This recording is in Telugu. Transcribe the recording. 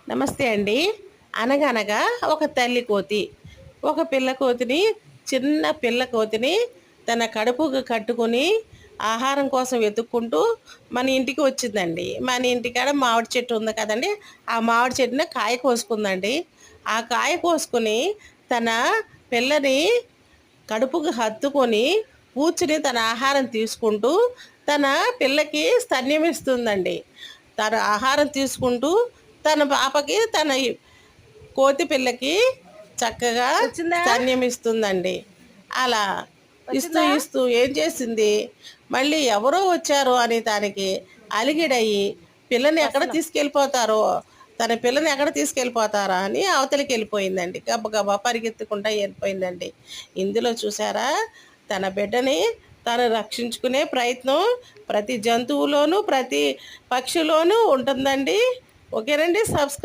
నమస్తే అండి. అనగనగా ఒక తల్లి కోతి, ఒక పిల్ల కోతిని, చిన్న పిల్ల కోతిని తన కడుపుకు కట్టుకొని ఆహారం కోసం వెతుక్కుంటూ మన ఇంటికి వచ్చిందండి. మన ఇంటికాడ మామిడి చెట్టు ఉంది కదండీ! ఆ మామిడి చెట్టున కాయ కోసుకుందండి. ఆ కాయ కోసుకొని తన పిల్లని కడుపుకు హత్తుకొని కూర్చుని తన ఆహారం తీసుకుంటూ తన పిల్లకి స్తన్యమిస్తుందండి. తన ఆహారం తీసుకుంటూ తన పాపకి తన కోతి పిల్లకి చక్కగా వచ్చిందా స్తన్యమిస్తుందండి. అలా ఇస్తూ వచ్చిందా ఇస్తూ ఏం చేసింది, మళ్ళీ ఎవరో వచ్చారు అని దానికి అలిగిడయి పిల్లని ఎక్కడ వస్తున్నా తీసుకెళ్ళిపోతారో, తన పిల్లని ఎక్కడ తీసుకెళ్ళిపోతారా అని అవతలికి వెళ్ళిపోయిందండి. గబగబా పరిగెత్తుకుంటా వెళ్ళిపోయిందండి. ఇందులో చూసారా, తన బిడ్డని తను రక్షించుకునే ప్రయత్నం ప్రతి జంతువులోనూ ప్రతి పక్షిలోనూ ఉంటుందండి. ఓకేనండి. సబ్స్క్రైబ్